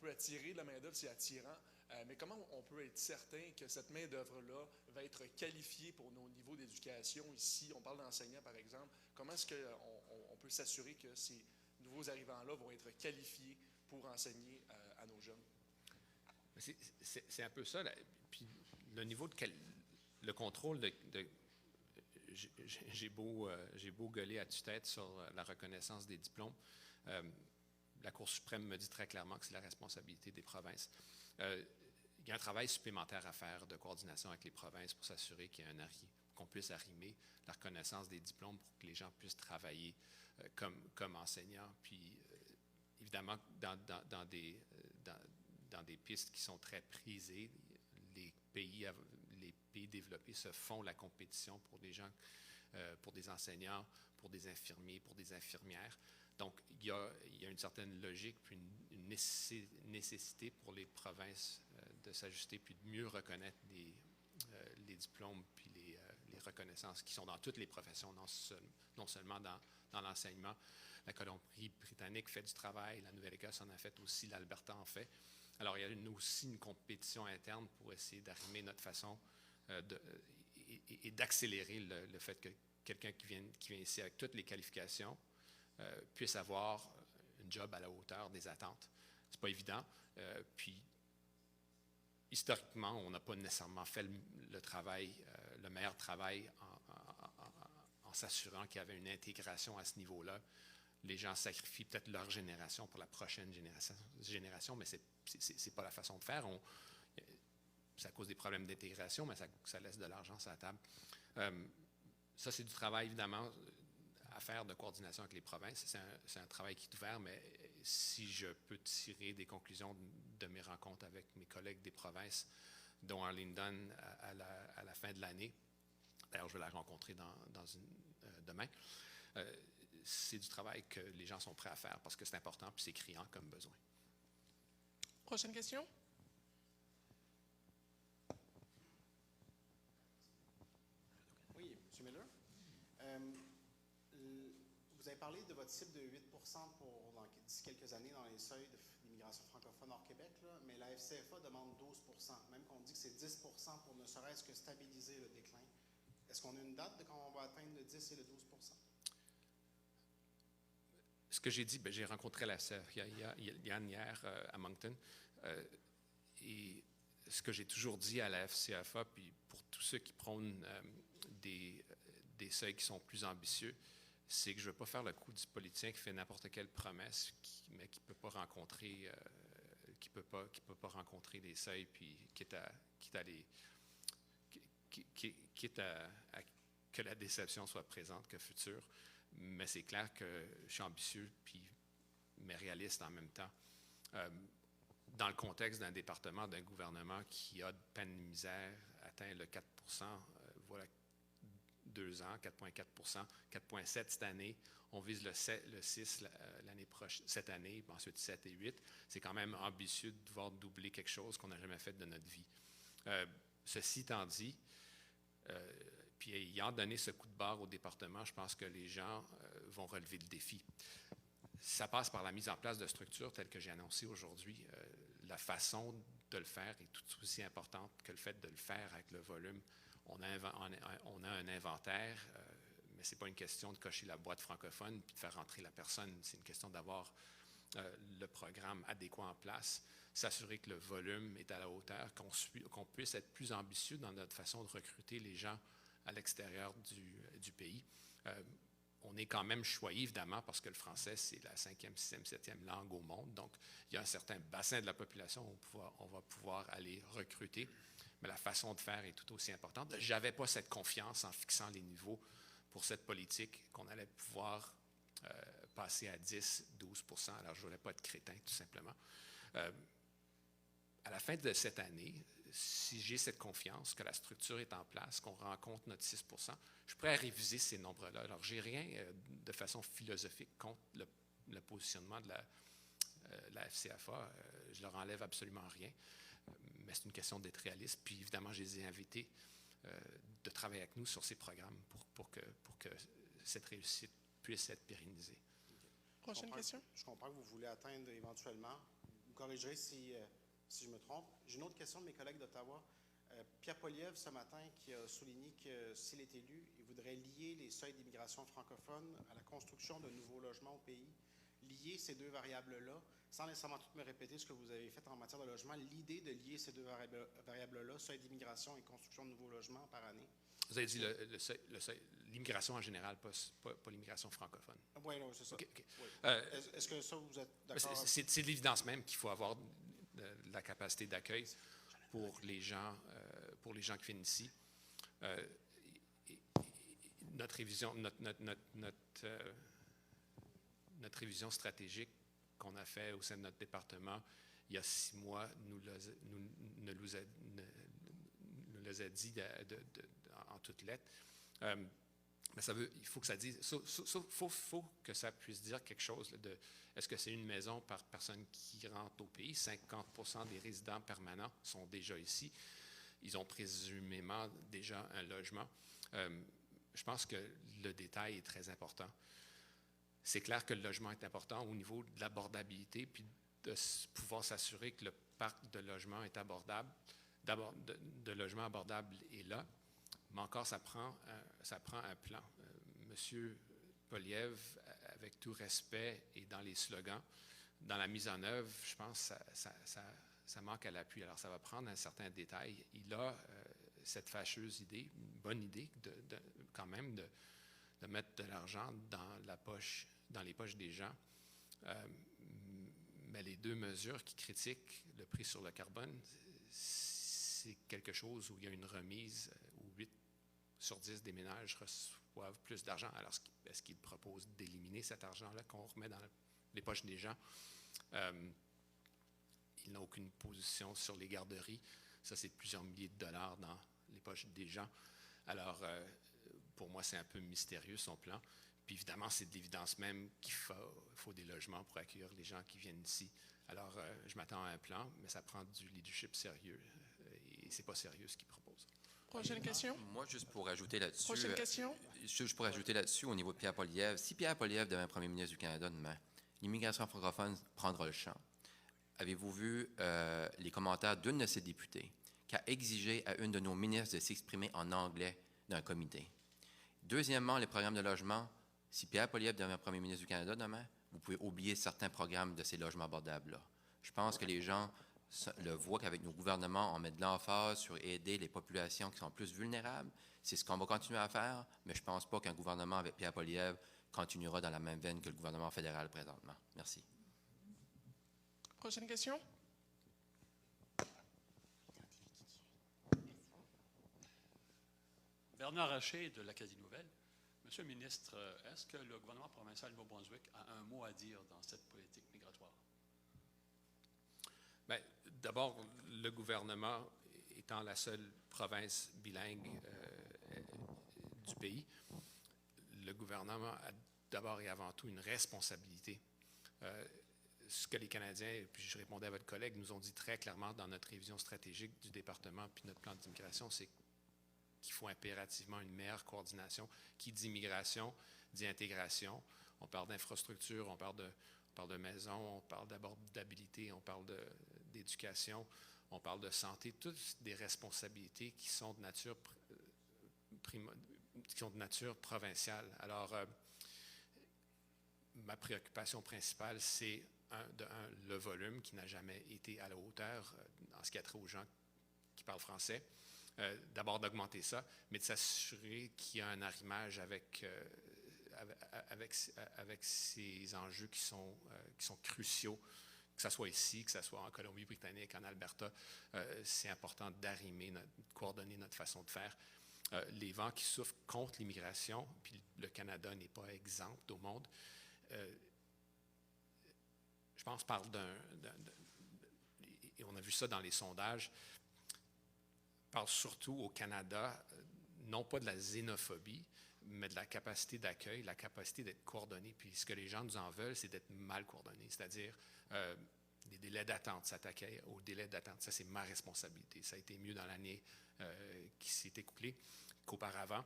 peut attirer de la main-d'œuvre, c'est attirant, mais comment on peut être certain que cette main-d'œuvre-là va être qualifiée pour nos niveaux d'éducation ici? On parle d'enseignants, par exemple. Comment est-ce qu'on peut s'assurer que ces nouveaux arrivants-là vont être qualifiés pour enseigner à nos jeunes? C'est un peu ça. Puis le niveau le contrôle j'ai beau gueuler à tue-tête sur la reconnaissance des diplômes. La Cour suprême me dit très clairement que c'est la responsabilité des provinces. Il y a un travail supplémentaire à faire de coordination avec les provinces pour s'assurer qu'on puisse arrimer la reconnaissance des diplômes pour que les gens puissent travailler comme enseignants. Puis, évidemment, dans des pistes qui sont très prisées, les pays développés se font la compétition pour des gens, pour des enseignants, pour des infirmiers, pour des infirmières. Donc, il y a une certaine logique, puis une nécessité pour les provinces de s'ajuster, puis de mieux reconnaître les diplômes, puis les reconnaissances qui sont dans toutes les professions, non seulement dans l'enseignement. La Colombie-Britannique fait du travail, la Nouvelle-Écosse en a fait aussi, l'Alberta en fait. Alors, il y a aussi une compétition interne pour essayer d'arrimer notre façon et d'accélérer le fait que quelqu'un qui vient ici avec toutes les qualifications puisse avoir un job à la hauteur des attentes. C'est pas évident. Puis, historiquement, on n'a pas nécessairement fait le meilleur travail en s'assurant qu'il y avait une intégration à ce niveau-là. Les gens sacrifient peut-être leur génération pour la prochaine génération, mais c'est pas la façon de faire. Ça cause des problèmes d'intégration, mais ça laisse de l'argent sur la table. Ça, c'est du travail, évidemment, à faire de coordination avec les provinces. C'est un travail qui est ouvert, mais si je peux tirer des conclusions de mes rencontres avec mes collègues des provinces, dont Arlene Dunn à la fin de l'année, d'ailleurs, je vais la rencontrer demain, c'est du travail que les gens sont prêts à faire parce que c'est important puis c'est criant comme besoin. Prochaine question? Oui, M. Miller. Vous avez parlé de votre cible de 8 d'ici quelques années dans les seuils d'immigration francophone hors Québec, là, mais la FCFA demande 12 même qu'on dit que c'est 10 pour ne serait-ce que stabiliser le déclin. Est-ce qu'on a une date de quand on va atteindre le 10 et le 12 Ce que j'ai dit, j'ai rencontré la CFA Yann hier à Moncton, et ce que j'ai toujours dit à la FCFA, puis pour tous ceux qui prônent des seuils qui sont plus ambitieux, c'est que je ne veux pas faire le coup du politicien qui fait n'importe quelle promesse, mais qui ne peut pas rencontrer, les seuils, puis quitte à que la déception soit présente que future. Mais c'est clair que je suis ambitieux, mais réaliste en même temps. Dans le contexte d'un département, d'un gouvernement qui a de peine de misère, atteint le 4 voilà 2 ans, 4,4 4,7 cette année. On vise le 6 l'année prochaine, cette année, puis ensuite 7 et 8. C'est quand même ambitieux de devoir doubler quelque chose qu'on n'a jamais fait de notre vie. Ceci étant dit, puis ayant donné ce coup de barre au département, je pense que les gens vont relever le défi. Ça passe par la mise en place de structures telles que j'ai annoncé aujourd'hui. La façon de le faire est tout aussi importante que le fait de le faire avec le volume. On a un inventaire, mais ce n'est pas une question de cocher la boîte francophone puis de faire rentrer la personne. C'est une question d'avoir le programme adéquat en place, s'assurer que le volume est à la hauteur, qu'on puisse être plus ambitieux dans notre façon de recruter les gens à l'extérieur du pays. On est quand même choyé, évidemment, parce que le français, c'est la 5e, 6e, 7e langue au monde. Donc, il y a un certain bassin de la population où on va pouvoir aller recruter. Mais la façon de faire est tout aussi importante. Je n'avais pas cette confiance en fixant les niveaux pour cette politique qu'on allait pouvoir passer à 10, 12 %. Alors, je ne voulais pas être crétin, tout simplement. À la fin de cette année, si j'ai cette confiance que la structure est en place, qu'on rencontre notre 6 % je suis prêt à réviser ces nombres-là. Alors, je n'ai rien de façon philosophique contre le positionnement de la FCFA. Je leur enlève absolument rien, mais c'est une question d'être réaliste. Puis, évidemment, je les ai invités de travailler avec nous sur ces programmes pour que cette réussite puisse être pérennisée. Prochaine question. Je comprends que vous voulez atteindre éventuellement corrigerez si je me trompe. J'ai une autre question de mes collègues d'Ottawa. Pierre Poilievre, ce matin, qui a souligné que s'il est élu, il voudrait lier les seuils d'immigration francophone à la construction de nouveaux logements au pays. Lier ces deux variables-là, sans nécessairement tout me répéter ce que vous avez fait en matière de logement, l'idée de lier ces deux variables-là, seuil d'immigration et construction de nouveaux logements par année. Vous avez dit l'immigration en général, pas l'immigration francophone. Oui, c'est ça. Okay. Oui. Est-ce que ça, vous êtes d'accord? C'est de l'évidence même qu'il faut avoir la capacité d'accueil pour les gens qui viennent ici. Notre révision stratégique qu'on a faite au sein de notre département il y a 6 mois nous les a dit en toutes lettres. Mais il faut que ça dise, faut que ça puisse dire quelque chose de est-ce que c'est une maison par personne qui rentre au pays? 50% des résidents permanents sont déjà ici. Ils ont présumément déjà un logement. Je pense que le détail est très important. C'est clair que le logement est important au niveau de l'abordabilité, puis de pouvoir s'assurer que le parc de logement est abordable, de logements abordables est là. Mais encore, ça prend un plan. Monsieur Poilievre, avec tout respect et dans les slogans, dans la mise en œuvre, je pense que ça manque à l'appui. Alors, ça va prendre un certain détail. Il a cette fâcheuse idée, une bonne idée, quand même, de mettre de l'argent dans les poches des gens. Mais les deux mesures qui critiquent le prix sur le carbone, c'est quelque chose où il y a une remise où 8 sur 10 des ménages reçoivent plus d'argent. Alors, est-ce qu'ils proposent d'éliminer cet argent-là qu'on remet dans les poches des gens? Ils n'ont aucune position sur les garderies. Ça, c'est plusieurs milliers de dollars dans les poches des gens. Alors, pour moi, c'est un peu mystérieux, son plan. Puis évidemment, c'est de l'évidence même qu'il faut des logements pour accueillir les gens qui viennent ici. Alors, je m'attends à un plan, mais ça prend du leadership sérieux. Et c'est pas sérieux ce qu'il propose. Prochaine question. Moi, juste pour ajouter là-dessus. Prochaine question. Juste pour ajouter là-dessus au niveau de Pierre Poilievre. Si Pierre Poilievre devient premier ministre du Canada demain, l'immigration francophone prendra le champ. Avez-vous vu les commentaires d'une de ses députées qui a exigé à une de nos ministres de s'exprimer en anglais d'un comité? Deuxièmement, les programmes de logement. Si Pierre Poilievre devient premier ministre du Canada demain, vous pouvez oublier certains programmes de ces logements abordables-là. Je pense que les gens le voient qu'avec nos gouvernements, on met de l'emphase sur aider les populations qui sont plus vulnérables. C'est ce qu'on va continuer à faire, mais je ne pense pas qu'un gouvernement avec Pierre Poilievre continuera dans la même veine que le gouvernement fédéral présentement. Merci. Prochaine question. Bernard Haché de l'Acadie Nouvelle. Monsieur le ministre, est-ce que le gouvernement provincial du Nouveau-Brunswick a un mot à dire dans cette politique migratoire? Bien, d'abord, le gouvernement étant la seule province bilingue du pays, le gouvernement a d'abord et avant tout une responsabilité. Ce que les Canadiens, puis je répondais à votre collègue, nous ont dit très clairement dans notre révision stratégique du département puis notre plan d'immigration, c'est qu'il faut impérativement une meilleure coordination. Qui dit immigration, dit intégration. On parle d'infrastructure, on parle de maisons, on parle d'abordabilité, on parle d'éducation, on parle de santé, toutes des responsabilités qui sont de nature provinciale. Alors, ma préoccupation principale, c'est le volume qui n'a jamais été à la hauteur en ce qui a trait aux gens qui parlent français. D'abord d'augmenter ça, mais de s'assurer qu'il y a un arrimage avec ces enjeux qui sont cruciaux, que ce soit ici, que ce soit en Colombie-Britannique, en Alberta. C'est important d'arrimer, de coordonner notre façon de faire. Les vents qui souffrent contre l'immigration, puis le Canada n'est pas exempt au monde, je pense parle et on a vu ça dans les sondages, parle surtout au Canada, non pas de la xénophobie, mais de la capacité d'accueil, la capacité d'être coordonné. Puis ce que les gens nous en veulent, c'est d'être mal coordonné, c'est-à-dire des délais d'attente, s'attaquer aux délais d'attente. Ça, c'est ma responsabilité. Ça a été mieux dans l'année qui s'est écoulée qu'auparavant.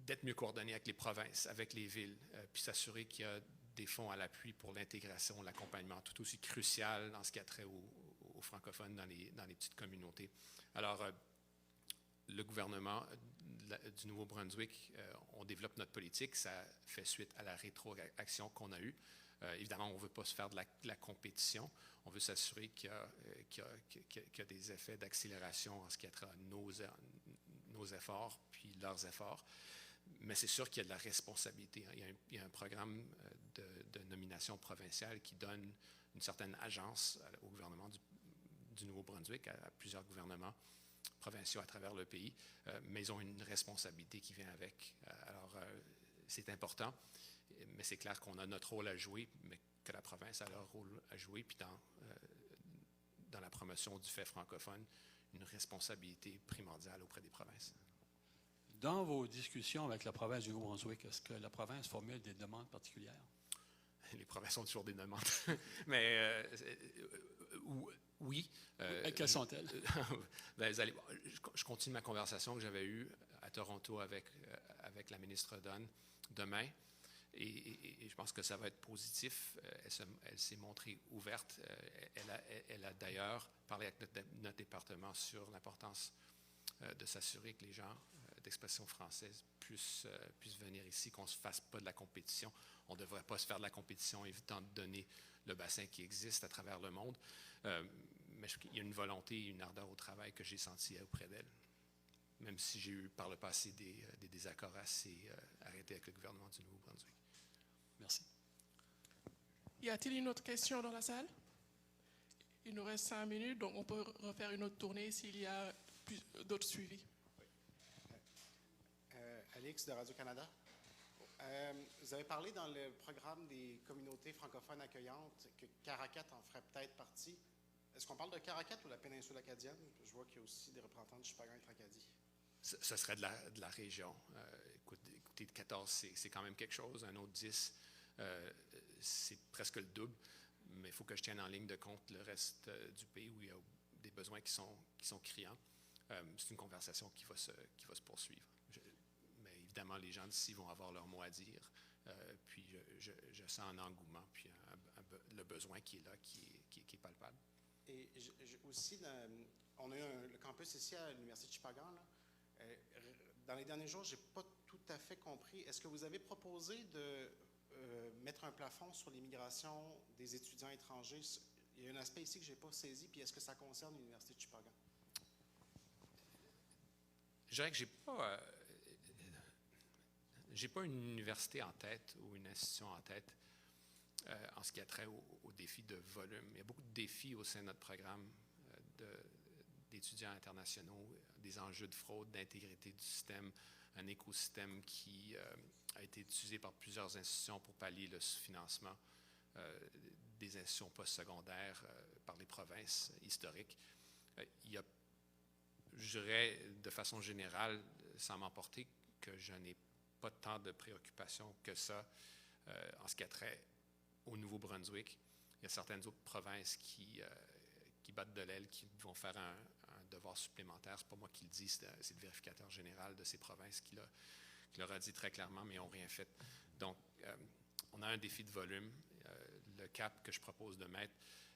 D'être mieux coordonné avec les provinces, avec les villes, puis s'assurer qu'il y a des fonds à l'appui pour l'intégration, l'accompagnement, tout aussi crucial dans ce qui a trait aux francophones dans les petites communautés. Alors, le gouvernement du Nouveau-Brunswick, on développe notre politique, ça fait suite à la rétroaction qu'on a eue. Évidemment, on ne veut pas se faire de la compétition. On veut s'assurer qu'il y a des effets d'accélération en ce qui a trait à nos efforts puis leurs efforts. Mais c'est sûr qu'il y a de la responsabilité. Il y a un programme de nomination provinciale qui donne une certaine agence au gouvernement du Nouveau-Brunswick, à plusieurs gouvernements provinciaux à travers le pays, mais ils ont une responsabilité qui vient avec. Alors, c'est important, mais c'est clair qu'on a notre rôle à jouer, mais que la province a leur rôle à jouer, puis dans la promotion du fait francophone, une responsabilité primordiale auprès des provinces. Dans vos discussions avec la province du Nouveau-Brunswick, est-ce que la province formule des demandes particulières? Les provinces ont toujours des demandes, mais oui. Quelles sont-elles? Ben, je continue ma conversation que j'avais eue à Toronto avec la ministre Dunn demain, et je pense que ça va être positif. Elle s'est montrée ouverte. Elle a d'ailleurs parlé avec notre département sur l'importance de s'assurer que les gens d'expression française puissent venir ici, qu'on ne se fasse pas de la compétition. On ne devrait pas se faire de la compétition évitant de donner le bassin qui existe à travers le monde. Mais il y a une volonté et une ardeur au travail que j'ai sentie auprès d'elle, même si j'ai eu par le passé des désaccords assez arrêtés avec le gouvernement du Nouveau-Brunswick. Merci. Y a-t-il une autre question dans la salle? Il nous reste 5 minutes, donc on peut refaire une autre tournée s'il y a d'autres suivis. Alix de Radio-Canada. Vous avez parlé dans le programme des communautés francophones accueillantes que Caracat en ferait peut-être partie. Est-ce qu'on parle de Caracat ou de la péninsule acadienne? Je vois qu'il y a aussi des représentants du Chupagan et Tracadie. Ce serait de la région. Écoutez, 14, c'est quand même quelque chose. Un autre 10, c'est presque le double. Mais il faut que je tienne en ligne de compte le reste du pays où il y a des besoins qui sont criants. C'est une conversation qui va se poursuivre. Mais évidemment, les gens d'ici vont avoir leur mot à dire. Puis je sens un engouement, puis le besoin qui est là, qui est palpable. Et aussi, on a eu le campus ici à l'Université de Chupagan. Dans les derniers jours, je n'ai pas tout à fait compris. Est-ce que vous avez proposé de mettre un plafond sur l'immigration des étudiants étrangers? Il y a un aspect ici que je n'ai pas saisi, puis est-ce que ça concerne l'Université de Chupagan? Je dirais que j'ai pas une université en tête ou une institution en tête en ce qui a trait au défi de volume. Il y a beaucoup de défis au sein de notre programme d'étudiants internationaux, des enjeux de fraude, d'intégrité du système, un écosystème qui a été utilisé par plusieurs institutions pour pallier le sous-financement des institutions postsecondaires par les provinces historiques. Il y a, je dirais, de façon générale, sans m'emporter, que je n'ai pas tant de préoccupations que ça en ce qui a trait au Nouveau-Brunswick. Il y a certaines autres provinces qui battent de l'aile, qui vont faire un devoir supplémentaire. Ce n'est pas moi qui le dis, c'est le vérificateur général de ces provinces qui leur a dit très clairement, mais ils n'ont rien fait. Donc, on a un défi de volume. Le cap que je propose de mettre,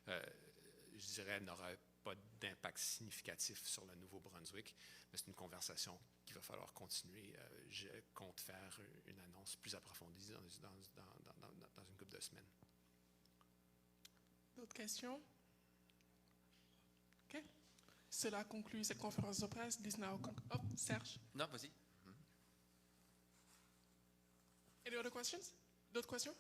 je dirais, n'aura pas d'impact significatif sur le Nouveau-Brunswick, mais c'est une conversation qu'il va falloir continuer. Je compte faire une annonce plus approfondie dans une couple de semaines. D'autres questions? OK. Cela conclut cette conférence de presse. Serge. Non, vas-y. Any other questions? D'autres questions?